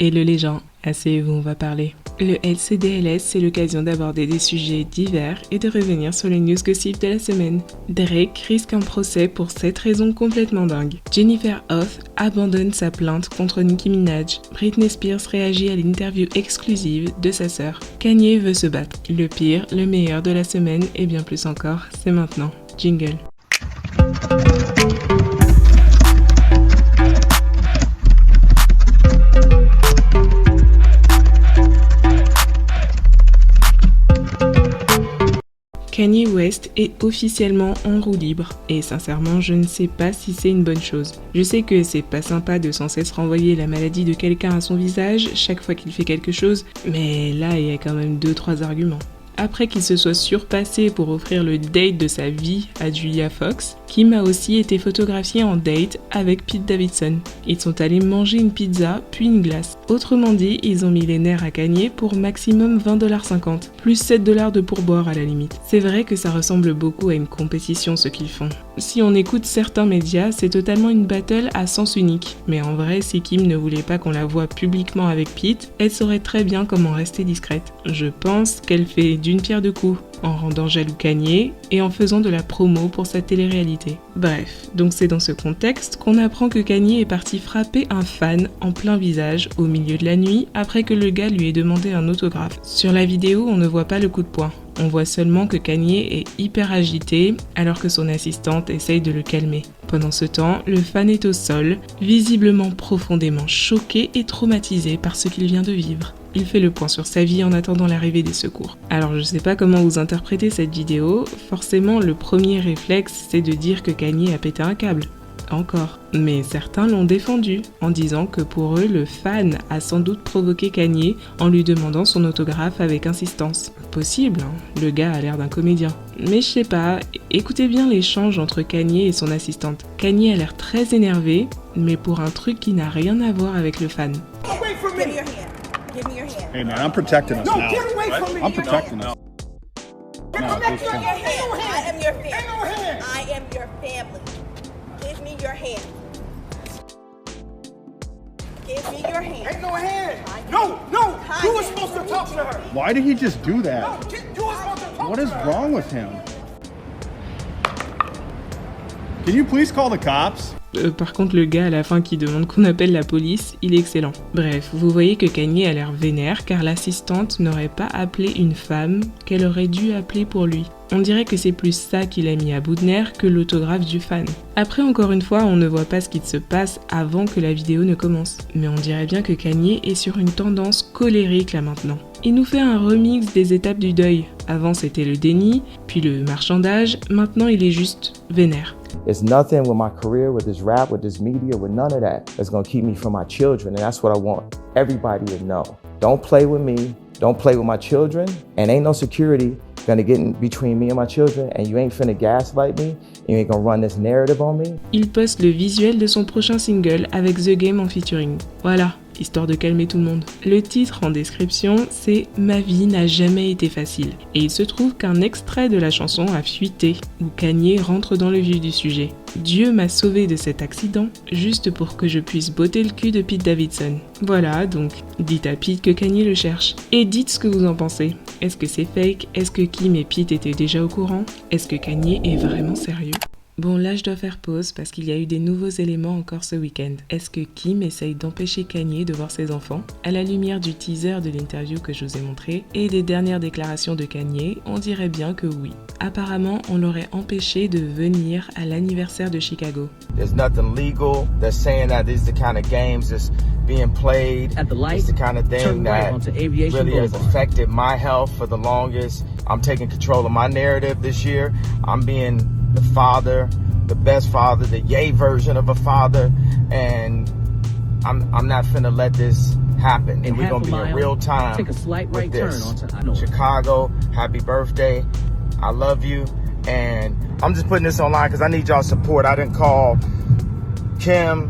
Hello les gens, asseyez-vous, on va parler. Le LCDLS, c'est l'occasion d'aborder des sujets divers et de revenir sur les news gossip de la semaine. Drake risque un procès pour 7 raisons complètement dingues. Jennifer Hough abandonne sa plainte contre Nicki Minaj. Britney Spears réagit à l'interview exclusive de sa sœur. Kanye veut se battre. Le pire, le meilleur de la semaine et bien plus encore, c'est maintenant. Jingle. Kanye West est officiellement en roue libre et sincèrement je ne sais pas si c'est une bonne chose. Je sais que c'est pas sympa de sans cesse renvoyer la maladie de quelqu'un à son visage chaque fois qu'il fait quelque chose, mais là il y a quand même 2-3 arguments. Après qu'il se soit surpassé pour offrir le date de sa vie à Julia Fox, Kim a aussi été photographié en date avec Pete Davidson. Ils sont allés manger une pizza puis une glace. Autrement dit, ils ont mis les nerfs à Kanye pour maximum 20,50$, plus 7$ de pourboire à la limite. C'est vrai que ça ressemble beaucoup à une compétition ce qu'ils font. Si on écoute certains médias, c'est totalement une battle à sens unique. Mais en vrai, si Kim ne voulait pas qu'on la voie publiquement avec Pete, elle saurait très bien comment rester discrète. Je pense qu'elle fait d'une pierre deux coups, en rendant jaloux Kanye et en faisant de la promo pour sa télé-réalité. Bref, donc c'est dans ce contexte qu'on apprend que Kanye est parti frapper un fan en plein visage au milieu de la nuit après que le gars lui ait demandé un autographe. Sur la vidéo, on ne voit pas le coup de poing. On voit seulement que Kanye est hyper agité alors que son assistante essaye de le calmer. Pendant ce temps, le fan est au sol, visiblement profondément choqué et traumatisé par ce qu'il vient de vivre. Il fait le point sur sa vie en attendant l'arrivée des secours. Alors je sais pas comment vous interprétez cette vidéo, forcément le premier réflexe c'est de dire que Kanye a pété un câble. Encore. Mais certains l'ont défendu en disant que pour eux, le fan a sans doute provoqué Kanye en lui demandant son autographe avec insistance. Possible, hein, le gars a l'air d'un comédien. Mais je sais pas, écoutez bien l'échange entre Kanye et son assistante. Kanye a l'air très énervé, mais pour un truc qui n'a rien à voir avec le fan. Hey man, I'm protecting us now. Get away from me. I'm protecting us. Get No, away this from time. me. I am your family. Ain't no hand. I am your family. Give me your hand. Give me your hand. Ain't no hand. No, no. You were supposed to talk to her. Why did he just do No, that? you were supposed to talk What to is her. wrong with him? Can you please call the cops? Par contre, le gars à la fin qui demande qu'on appelle la police, il est excellent. Bref, vous voyez que Kanye a l'air vénère car l'assistante n'aurait pas appelé une femme qu'elle aurait dû appeler pour lui. On dirait que c'est plus ça qu'il a mis à bout de nerfs que l'autographe du fan. Après, encore une fois, on ne voit pas ce qui se passe avant que la vidéo ne commence. Mais on dirait bien que Kanye est sur une tendance colérique là maintenant. Il nous fait un remix des étapes du deuil. Avant c'était le déni, puis le marchandage, maintenant il est juste vénère. It's nothing with my career, with this rap, with this media, with none of that that's gonna keep me from my children. And that's what I want everybody to know. Don't play with me, don't play with my children, and ain't no security gonna get in between me and my children, and you ain't finna gaslight me, you ain't gonna run this narrative on me. Il poste le visuel de son prochain single avec The Game en featuring. Voilà, histoire de calmer tout le monde. Le titre en description, c'est « Ma vie n'a jamais été facile ». Et il se trouve qu'un extrait de la chanson a fuité, où Kanye rentre dans le vif du sujet. Dieu m'a sauvé de cet accident, juste pour que je puisse botter le cul de Pete Davidson. Voilà, donc, dites à Pete que Kanye le cherche. Et dites ce que vous en pensez. Est-ce que c'est fake? Est-ce que Kim et Pete étaient déjà au courant? Est-ce que Kanye est vraiment sérieux? Bon, là je dois faire pause parce qu'il y a eu des nouveaux éléments encore ce week-end. Est-ce que Kim essaye d'empêcher Kanye de voir ses enfants? À la lumière du teaser de l'interview que je vous ai montré et des dernières déclarations de Kanye, on dirait bien que oui. Apparemment, on l'aurait empêché de venir à l'anniversaire de Chicago. There's nothing legal. They're saying that these are the kind of games that's being played. At the light, It's the kind of thing turn right that onto Aviation really has Boulevard. affected my health for the longest. I'm taking control of my narrative this year. I'm being the father, the best father, the yay version of a father, and I'm not finna let this happen. In And we're half gonna a be in mile, real time take a slight right with this. turn onto I know. Chicago, happy birthday. I love you. And I'm just putting this online because I need y'all support. I didn't call Kim,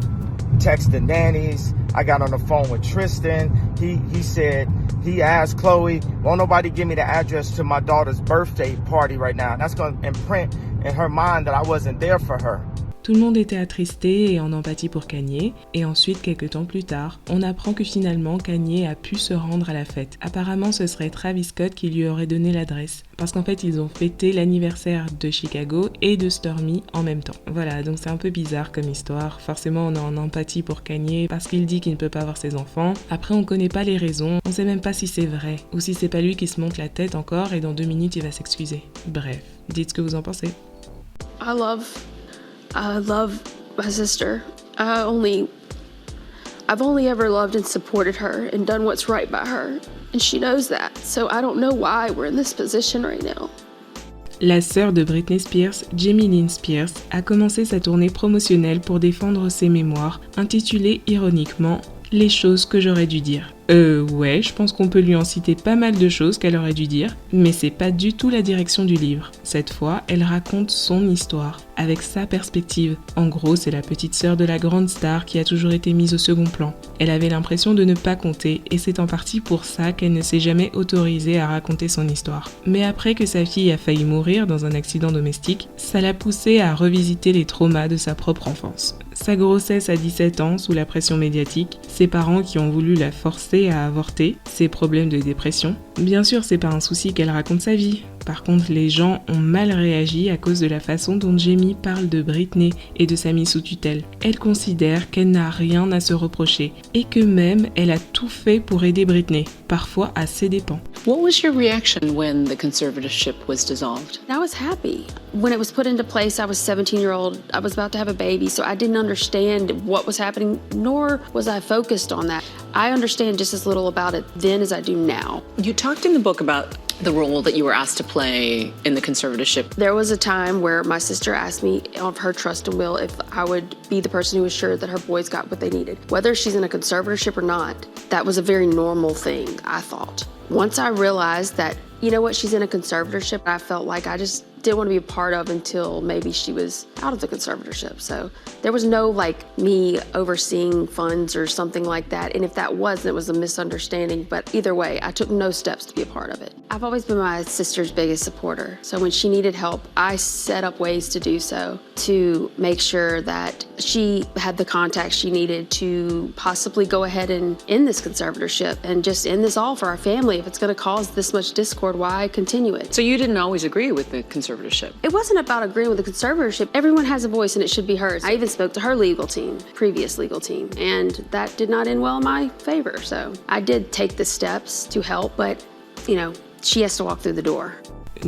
text the nannies. I got on the phone with Tristan. He said, he asked Chloe, won't nobody give me the address to my daughter's birthday party right now? And that's going to imprint in her mind that I wasn't there for her. Tout le monde était attristé et en empathie pour Kanye, et ensuite, quelques temps plus tard, on apprend que finalement Kanye a pu se rendre à la fête. Apparemment, ce serait Travis Scott qui lui aurait donné l'adresse, parce qu'en fait, ils ont fêté l'anniversaire de Chicago et de Stormy en même temps. Voilà, donc c'est un peu bizarre comme histoire. Forcément, on est en empathie pour Kanye parce qu'il dit qu'il ne peut pas avoir ses enfants. Après, on connaît pas les raisons, on sait même pas si c'est vrai, ou si c'est pas lui qui se monte la tête encore et dans 2 minutes, il va s'excuser. Bref, dites ce que vous en pensez. I love my sister. I've only ever loved and supported her and done what's right by her. And she knows that. So I don't know why we're in this position right now. La sœur de Britney Spears, Jamie Lynn Spears, a commencé sa tournée promotionnelle pour défendre ses mémoires, intitulée ironiquement « Les choses que j'aurais dû dire ». Ouais, je pense qu'on peut lui en citer pas mal de choses qu'elle aurait dû dire, mais c'est pas du tout la direction du livre. Cette fois, elle raconte son histoire, avec sa perspective. En gros, c'est la petite sœur de la grande star qui a toujours été mise au second plan. Elle avait l'impression de ne pas compter, et c'est en partie pour ça qu'elle ne s'est jamais autorisée à raconter son histoire. Mais après que sa fille a failli mourir dans un accident domestique, ça l'a poussée à revisiter les traumas de sa propre enfance. Sa grossesse à 17 ans sous la pression médiatique, ses parents qui ont voulu la forcer à avorter, ses problèmes de dépression. Bien sûr, c'est pas un souci qu'elle raconte sa vie. Par contre, les gens ont mal réagi à cause de la façon dont Jamie parle de Britney et de sa mise sous tutelle. Elle considère qu'elle n'a rien à se reprocher et que même elle a tout fait pour aider Britney, parfois à ses dépens. What was your reaction when the conservatorship was dissolved? I was happy. When it was put into place, I was 17-year-old. I was about to have a baby, so I didn't understand what was happening, nor was I focused on that. I understand just as little about it then as I do now. You talked in the book about the role that you were asked to play in the conservatorship. There was a time where my sister asked me of her trust and will if I would be the person who assured that her boys got what they needed. Whether she's in a conservatorship or not, that was a very normal thing, I thought. Once I realized that, you know what, she's in a conservatorship, I felt like I just didn't want to be a part of until maybe she was out of the conservatorship. So there was no me overseeing funds or something like that. And if that was, it was a misunderstanding. But either way, I took no steps to be a part of it. I've always been my sister's biggest supporter. So when she needed help, I set up ways to do so to make sure that she had the contacts she needed to possibly go ahead and end this conservatorship and just end this all for our family. If it's going to cause this much discord, why continue it? So you didn't always agree with the conservatorship? It wasn't about agreeing with the conservatorship. Everyone has a voice and it should be heard. I even spoke to her legal team, previous legal team, and that did not end well in my favor. So I did take the steps to help, but, she has to walk through the door.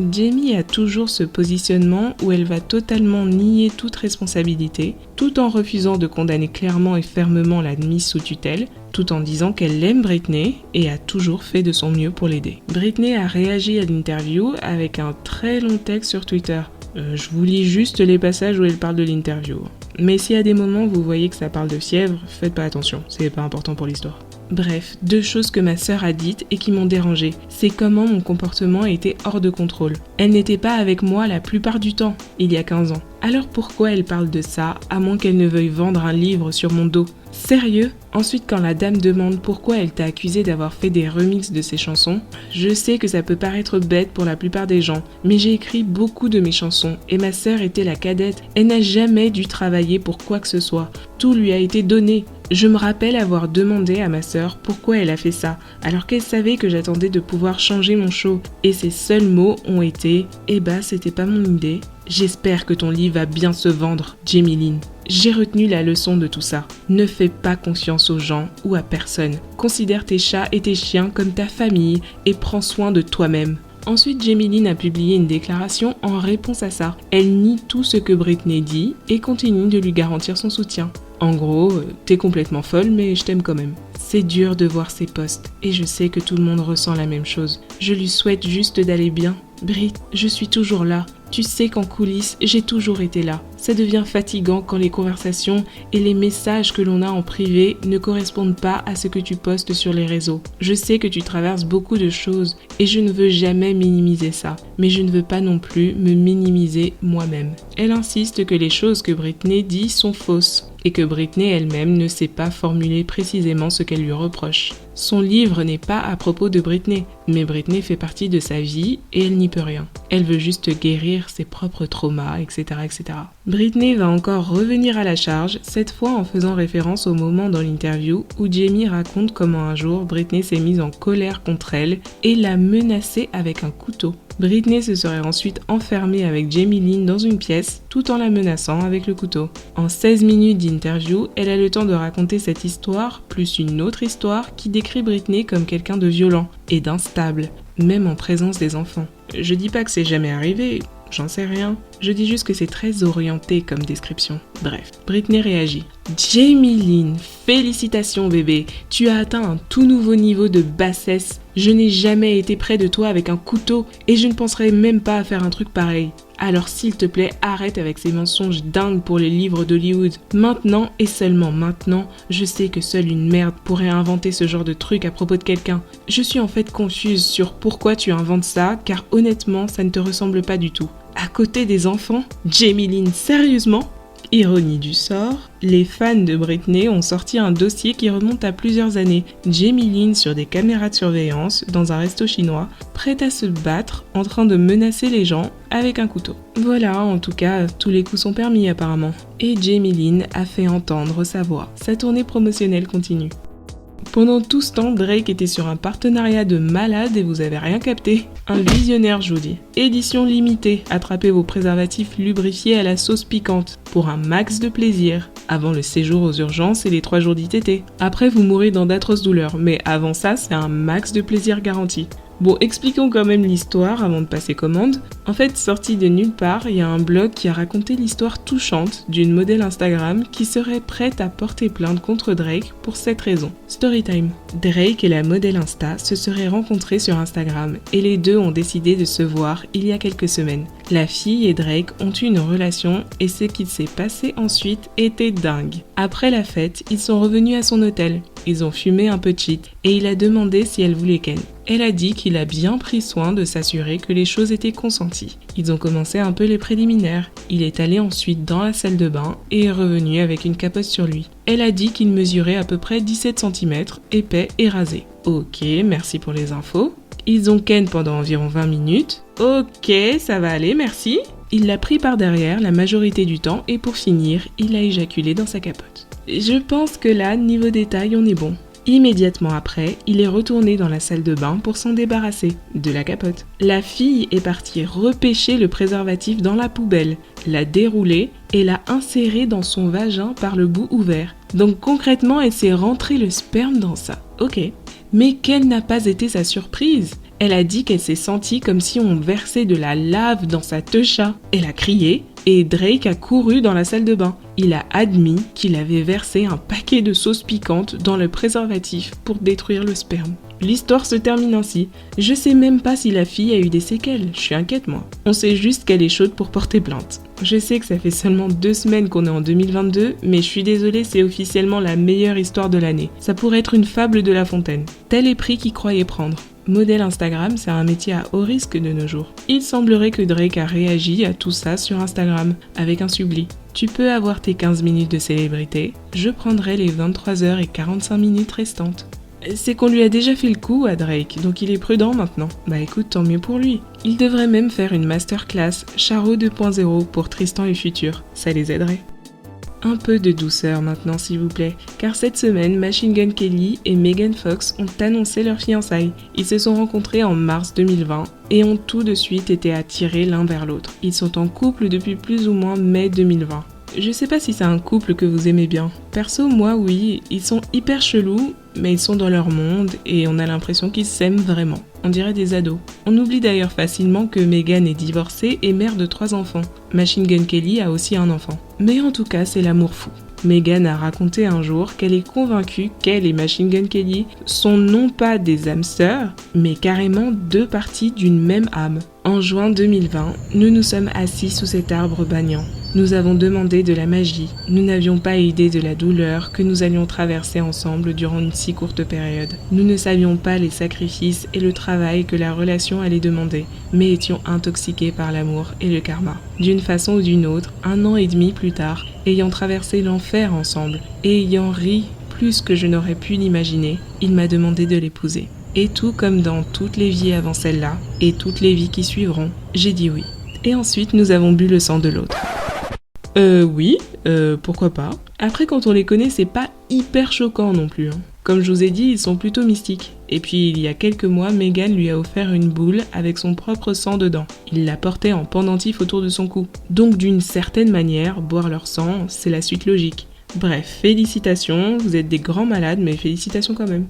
Jamie a toujours ce positionnement où elle va totalement nier toute responsabilité, tout en refusant de condamner clairement et fermement la mise sous tutelle, tout en disant qu'elle aime Britney et a toujours fait de son mieux pour l'aider. Britney a réagi à l'interview avec un très long texte sur Twitter. Je vous lis juste les passages où elle parle de l'interview. Mais si à des moments vous voyez que ça parle de fièvre, faites pas attention, c'est pas important pour l'histoire. Bref, 2 choses que ma sœur a dites et qui m'ont dérangée. C'est comment mon comportement était hors de contrôle. Elle n'était pas avec moi la plupart du temps, il y a 15 ans. Alors pourquoi elle parle de ça, à moins qu'elle ne veuille vendre un livre sur mon dos ? Sérieux ? Ensuite, quand la dame demande pourquoi elle t'a accusé d'avoir fait des remixes de ses chansons, je sais que ça peut paraître bête pour la plupart des gens, mais j'ai écrit beaucoup de mes chansons et ma sœur était la cadette. Elle n'a jamais dû travailler pour quoi que ce soit. Tout lui a été donné. Je me rappelle avoir demandé à ma sœur pourquoi elle a fait ça, alors qu'elle savait que j'attendais de pouvoir changer mon show. Et ses seuls mots ont été « Eh bah, c'était pas mon idée. J'espère que ton livre va bien se vendre, Jamie Lynn. » J'ai retenu la leçon de tout ça. Ne fais pas confiance aux gens ou à personne. Considère tes chats et tes chiens comme ta famille et prends soin de toi-même. Ensuite, Jamie Lynn a publié une déclaration en réponse à ça. Elle nie tout ce que Britney dit et continue de lui garantir son soutien. En gros, t'es complètement folle, mais je t'aime quand même. C'est dur de voir ses posts, et je sais que tout le monde ressent la même chose. Je lui souhaite juste d'aller bien. Brit, je suis toujours là. Tu sais qu'en coulisses, j'ai toujours été là. Ça devient fatigant quand les conversations et les messages que l'on a en privé ne correspondent pas à ce que tu postes sur les réseaux. Je sais que tu traverses beaucoup de choses et je ne veux jamais minimiser ça, mais je ne veux pas non plus me minimiser moi-même. Elle insiste que les choses que Britney dit sont fausses et que Britney elle-même ne sait pas formuler précisément ce qu'elle lui reproche. Son livre n'est pas à propos de Britney, mais Britney fait partie de sa vie et elle n'y peut rien. Elle veut juste guérir ses propres traumas, etc., etc. Britney va encore revenir à la charge, cette fois en faisant référence au moment dans l'interview où Jamie raconte comment un jour Britney s'est mise en colère contre elle et l'a menacée avec un couteau. Britney se serait ensuite enfermée avec Jamie Lynn dans une pièce tout en la menaçant avec le couteau. En 16 minutes d'interview, elle a le temps de raconter cette histoire, plus une autre histoire qui décrit Britney comme quelqu'un de violent et d'instable, même en présence des enfants. Je dis pas que c'est jamais arrivé, j'en sais rien. Je dis juste que c'est très orienté comme description. Bref, Britney réagit. Jamie Lynn, félicitations bébé, tu as atteint un tout nouveau niveau de bassesse. Je n'ai jamais été près de toi avec un couteau et je ne penserais même pas à faire un truc pareil. Alors s'il te plaît, arrête avec ces mensonges dingues pour les livres d'Hollywood. Maintenant et seulement maintenant, je sais que seule une merde pourrait inventer ce genre de truc à propos de quelqu'un. Je suis en fait confuse sur pourquoi tu inventes ça, car honnêtement, ça ne te ressemble pas du tout. À côté des enfants, Jamie Lynn, sérieusement ? Ironie du sort, les fans de Britney ont sorti un dossier qui remonte à plusieurs années. Jamie Lynn sur des caméras de surveillance dans un resto chinois, prête à se battre, en train de menacer les gens avec un couteau. Voilà, en tout cas, tous les coups sont permis apparemment. Et Jamie Lynn a fait entendre sa voix. Sa tournée promotionnelle continue. Pendant tout ce temps, Drake était sur un partenariat de malade et vous avez rien capté. Un visionnaire, je vous dis. Édition limitée, attrapez vos préservatifs lubrifiés à la sauce piquante pour un max de plaisir. Avant le séjour aux urgences et les 3 jours d'ITT. Après, vous mourrez dans d'atroces douleurs, mais avant ça, c'est un max de plaisir garanti. Bon, expliquons quand même l'histoire avant de passer commande. En fait, sorti de nulle part, il y a un blog qui a raconté l'histoire touchante d'une modèle Instagram qui serait prête à porter plainte contre Drake pour cette raison. Storytime. Drake et la modèle Insta se seraient rencontrés sur Instagram et les deux ont décidé de se voir il y a quelques semaines. La fille et Drake ont eu une relation et ce qui s'est passé ensuite était dingue. Après la fête, ils sont revenus à son hôtel. Ils ont fumé un peu de shit et il a demandé si elle voulait ken. Elle a dit qu'il a bien pris soin de s'assurer que les choses étaient consenties. Ils ont commencé un peu les préliminaires. Il est allé ensuite dans la salle de bain et est revenu avec une capote sur lui. Elle a dit qu'il mesurait à peu près 17 cm, épais et rasé. Ok, merci pour les infos. Ils ont ken pendant environ 20 minutes. Ok, ça va aller, merci. Il l'a pris par derrière la majorité du temps et pour finir, il a éjaculé dans sa capote. Je pense que là, niveau détail, on est bon. Immédiatement après, il est retourné dans la salle de bain pour s'en débarrasser de la capote. La fille est partie repêcher le préservatif dans la poubelle, l'a déroulé et l'a inséré dans son vagin par le bout ouvert. Donc concrètement, elle s'est rentrée le sperme dans ça. Ok. Mais quelle n'a pas été sa surprise ? Elle a dit qu'elle s'est sentie comme si on versait de la lave dans sa teucha. Elle a crié et Drake a couru dans la salle de bain. Il a admis qu'il avait versé un paquet de sauce piquante dans le préservatif pour détruire le sperme. L'histoire se termine ainsi. Je sais même pas si la fille a eu des séquelles, je suis inquiète moi. On sait juste qu'elle est chaude pour porter plainte. Je sais que ça fait seulement 2 semaines qu'on est en 2022, mais je suis désolée, c'est officiellement la meilleure histoire de l'année. Ça pourrait être une fable de La Fontaine. Tel est prix qu'il croyait prendre. Modèle Instagram, c'est un métier à haut risque de nos jours. Il semblerait que Drake a réagi à tout ça sur Instagram, avec un subli. Tu peux avoir tes 15 minutes de célébrité, je prendrai les 23h45 restantes. C'est qu'on lui a déjà fait le coup à Drake, donc il est prudent maintenant. Bah écoute, tant mieux pour lui. Il devrait même faire une masterclass Charo 2.0 pour Tristan et Futur, ça les aiderait. Un peu de douceur maintenant s'il vous plaît, car cette semaine, Machine Gun Kelly et Megan Fox ont annoncé leur fiançailles. Ils se sont rencontrés en mars 2020 et ont tout de suite été attirés l'un vers l'autre. Ils sont en couple depuis plus ou moins mai 2020. Je sais pas si c'est un couple que vous aimez bien. Perso, moi oui, ils sont hyper chelous, mais ils sont dans leur monde et on a l'impression qu'ils s'aiment vraiment. On dirait des ados. On oublie d'ailleurs facilement que Megan est divorcée et mère de 3 enfants. Machine Gun Kelly a aussi un enfant. Mais en tout cas, c'est l'amour fou. Megan a raconté un jour qu'elle est convaincue qu'elle et Machine Gun Kelly sont non pas des âmes sœurs, mais carrément 2 parties d'une même âme. En juin 2020, nous nous sommes assis sous cet arbre banyan. Nous avons demandé de la magie. Nous n'avions pas idée de la douleur que nous allions traverser ensemble durant une si courte période. Nous ne savions pas les sacrifices et le travail que la relation allait demander, mais étions intoxiqués par l'amour et le karma. D'une façon ou d'une autre, 1 an et demi plus tard, ayant traversé l'enfer ensemble et ayant ri plus que je n'aurais pu l'imaginer, il m'a demandé de l'épouser. Et tout comme dans toutes les vies avant celle-là, et toutes les vies qui suivront, j'ai dit oui. Et ensuite, nous avons bu le sang de l'autre. Oui, pourquoi pas. Après, quand on les connaît, c'est pas hyper choquant non plus. Comme je vous ai dit, ils sont plutôt mystiques. Et puis, il y a quelques mois, Meghan lui a offert une boule avec son propre sang dedans. Il la portait en pendentif autour de son cou. Donc, d'une certaine manière, boire leur sang, c'est la suite logique. Bref, félicitations, vous êtes des grands malades, mais félicitations quand même.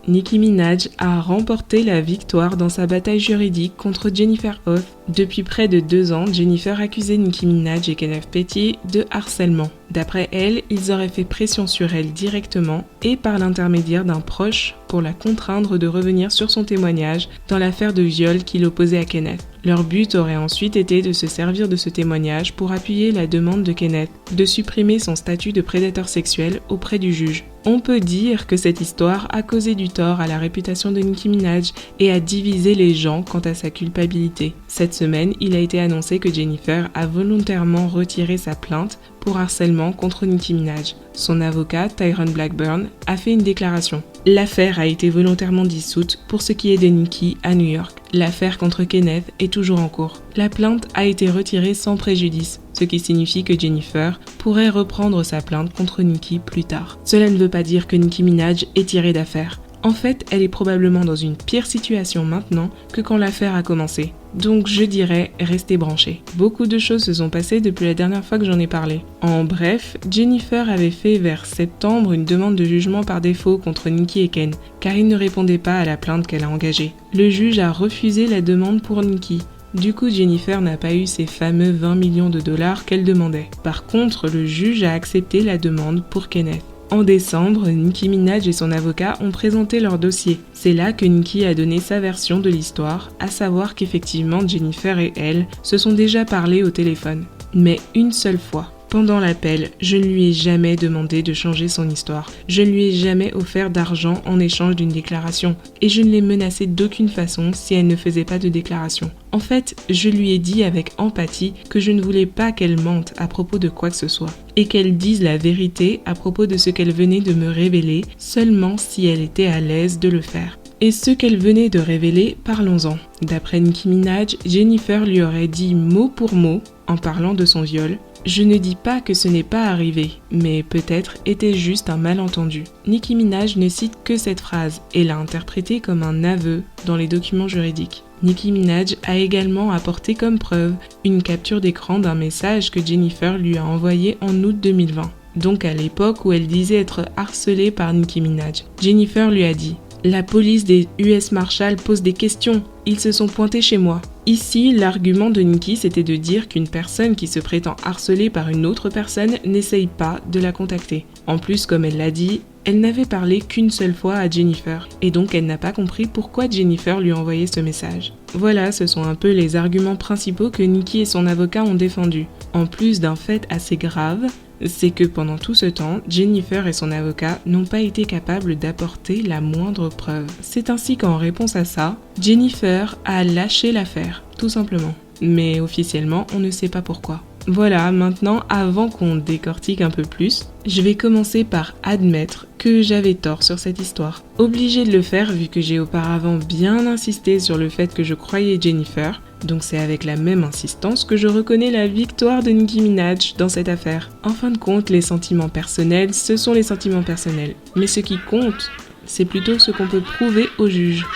Nicki Minaj a remporté la victoire dans sa bataille juridique contre Jennifer Hough. Depuis près de 2 ans, Jennifer accusait Nicki Minaj et Kenneth Petty de harcèlement. D'après elle, ils auraient fait pression sur elle directement et par l'intermédiaire d'un proche pour la contraindre de revenir sur son témoignage dans l'affaire de viol qui l'opposait à Kenneth. Leur but aurait ensuite été de se servir de ce témoignage pour appuyer la demande de Kenneth de supprimer son statut de prédateur sexuel auprès du juge. On peut dire que cette histoire a causé du tort à la réputation de Nicki Minaj et a divisé les gens quant à sa culpabilité. Cette semaine, il a été annoncé que Jennifer a volontairement retiré sa plainte pour harcèlement contre Nicki Minaj. Son avocat, Tyrone Blackburn, a fait une déclaration. L'affaire a été volontairement dissoute pour ce qui est de Nicki à New York. L'affaire contre Kenneth est toujours en cours. La plainte a été retirée sans préjudice, ce qui signifie que Jennifer pourrait reprendre sa plainte contre Nicki plus tard. Cela ne veut pas dire que Nicki Minaj est tirée d'affaire. En fait, elle est probablement dans une pire situation maintenant que quand l'affaire a commencé. Donc je dirais, restez branchés. Beaucoup de choses se sont passées depuis la dernière fois que j'en ai parlé. En bref, Jennifer avait fait vers septembre une demande de jugement par défaut contre Nicki et Ken, car ils ne répondaient pas à la plainte qu'elle a engagée. Le juge a refusé la demande pour Nicki. Du coup, Jennifer n'a pas eu ces fameux 20 millions de dollars qu'elle demandait. Par contre, le juge a accepté la demande pour Kenneth. En décembre, Nicki Minaj et son avocat ont présenté leur dossier. C'est là que Nicki a donné sa version de l'histoire, à savoir qu'effectivement Jennifer et elle se sont déjà parlé au téléphone. Mais une seule fois. Pendant l'appel, je ne lui ai jamais demandé de changer son histoire. Je ne lui ai jamais offert d'argent en échange d'une déclaration. Et je ne l'ai menacée d'aucune façon si elle ne faisait pas de déclaration. En fait, je lui ai dit avec empathie que je ne voulais pas qu'elle mente à propos de quoi que ce soit. Et qu'elle dise la vérité à propos de ce qu'elle venait de me révéler, seulement si elle était à l'aise de le faire. Et ce qu'elle venait de révéler, parlons-en. D'après Nicki Minaj, Jennifer lui aurait dit mot pour mot, en parlant de son viol, « Je ne dis pas que ce n'est pas arrivé, mais peut-être était juste un malentendu. » Nicki Minaj ne cite que cette phrase et l'a interprétée comme un aveu dans les documents juridiques. Nicki Minaj a également apporté comme preuve une capture d'écran d'un message que Jennifer lui a envoyé en août 2020, donc à l'époque où elle disait être harcelée par Nicki Minaj. Jennifer lui a dit « La police des US Marshals pose des questions, ils se sont pointés chez moi. » Ici, l'argument de Nicki, c'était de dire qu'une personne qui se prétend harcelée par une autre personne n'essaye pas de la contacter. En plus, comme elle l'a dit, elle n'avait parlé qu'une seule fois à Jennifer, et donc elle n'a pas compris pourquoi Jennifer lui envoyait ce message. Voilà, ce sont un peu les arguments principaux que Nicki et son avocat ont défendus. En plus d'un fait assez grave, c'est que pendant tout ce temps, Jennifer et son avocat n'ont pas été capables d'apporter la moindre preuve. C'est ainsi qu'en réponse à ça, Jennifer a lâché l'affaire, tout simplement. Mais officiellement, on ne sait pas pourquoi. Voilà, maintenant, avant qu'on décortique un peu plus, je vais commencer par admettre que j'avais tort sur cette histoire. Obligée de le faire vu que j'ai auparavant bien insisté sur le fait que je croyais Jennifer, donc c'est avec la même insistance que je reconnais la victoire de Nicki Minaj dans cette affaire. En fin de compte, les sentiments personnels, ce sont les sentiments personnels. Mais ce qui compte, c'est plutôt ce qu'on peut prouver au juge.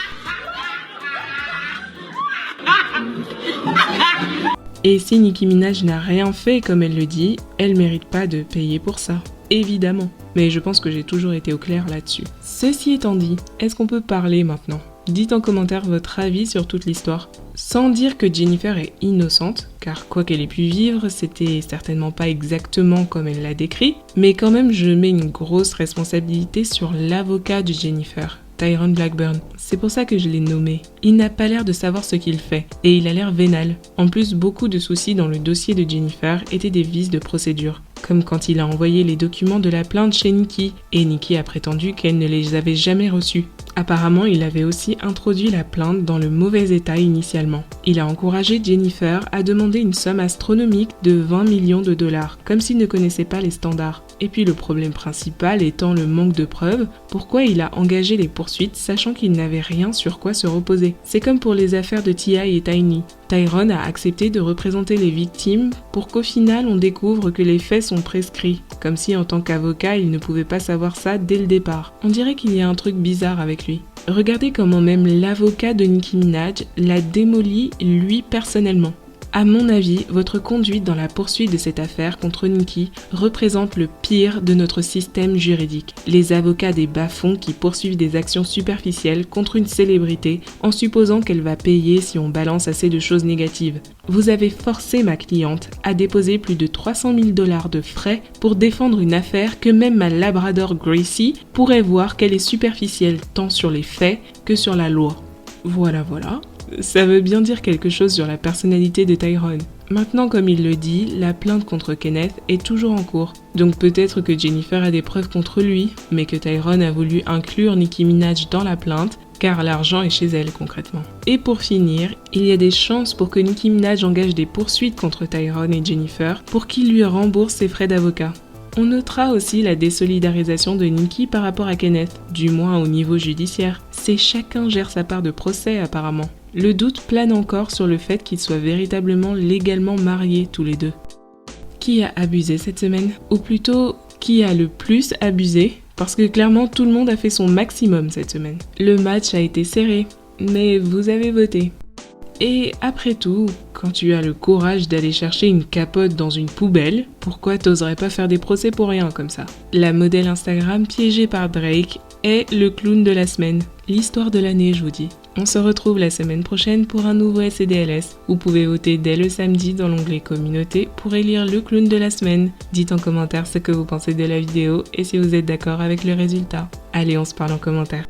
Et si Nicki Minaj n'a rien fait comme elle le dit, elle mérite pas de payer pour ça. Évidemment. Mais je pense que j'ai toujours été au clair là-dessus. Ceci étant dit, est-ce qu'on peut parler maintenant ? Dites en commentaire votre avis sur toute l'histoire. Sans dire que Jennifer est innocente, car quoi qu'elle ait pu vivre, c'était certainement pas exactement comme elle l'a décrit, mais quand même je mets une grosse responsabilité sur l'avocat de Jennifer, Tyrone Blackburn. C'est pour ça que je l'ai nommé. Il n'a pas l'air de savoir ce qu'il fait, et il a l'air vénal. En plus, beaucoup de soucis dans le dossier de Jennifer étaient des vices de procédure, comme quand il a envoyé les documents de la plainte chez Nicki, et Nicki a prétendu qu'elle ne les avait jamais reçus. Apparemment, il avait aussi introduit la plainte dans le mauvais état initialement. Il a encouragé Jennifer à demander une somme astronomique de 20 millions de dollars, comme s'il ne connaissait pas les standards. Et puis le problème principal étant le manque de preuves, pourquoi il a engagé les poursuites sachant qu'il n'avait rien sur quoi se reposer. C'est comme pour les affaires de T.I. et Tiny. Tyrone a accepté de représenter les victimes pour qu'au final on découvre que les faits sont prescrits, comme si en tant qu'avocat il ne pouvait pas savoir ça dès le départ. On dirait qu'il y a un truc bizarre avec lui. Regardez comment même l'avocat de Nicki Minaj l'a démoli lui personnellement. À mon avis, votre conduite dans la poursuite de cette affaire contre Nicki représente le pire de notre système juridique. Les avocats des bas-fonds qui poursuivent des actions superficielles contre une célébrité en supposant qu'elle va payer si on balance assez de choses négatives. Vous avez forcé ma cliente à déposer plus de 300 000 $ de frais pour défendre une affaire que même ma labrador Gracie pourrait voir qu'elle est superficielle tant sur les faits que sur la loi. Voilà. Ça veut bien dire quelque chose sur la personnalité de Tyrone. Maintenant, comme il le dit, la plainte contre Kenneth est toujours en cours. Donc peut-être que Jennifer a des preuves contre lui, mais que Tyrone a voulu inclure Nicki Minaj dans la plainte, car l'argent est chez elle concrètement. Et pour finir, il y a des chances pour que Nicki Minaj engage des poursuites contre Tyrone et Jennifer pour qu'ils lui remboursent ses frais d'avocat. On notera aussi la désolidarisation de Nicki par rapport à Kenneth, du moins au niveau judiciaire. C'est chacun gère sa part de procès apparemment. Le doute plane encore sur le fait qu'ils soient véritablement légalement mariés tous les deux. Qui a abusé cette semaine? Ou plutôt, qui a le plus abusé? Parce que clairement tout le monde a fait son maximum cette semaine. Le match a été serré, mais vous avez voté. Et après tout, quand tu as le courage d'aller chercher une capote dans une poubelle, pourquoi t'oserais pas faire des procès pour rien comme ça? La modèle Instagram piégée par Drake est le clown de la semaine. L'histoire de l'année, je vous dis. On se retrouve la semaine prochaine pour un nouveau SCDLS. Vous pouvez voter dès le samedi dans l'onglet communauté pour élire le clown de la semaine. Dites en commentaire ce que vous pensez de la vidéo et si vous êtes d'accord avec le résultat. Allez, on se parle en commentaire.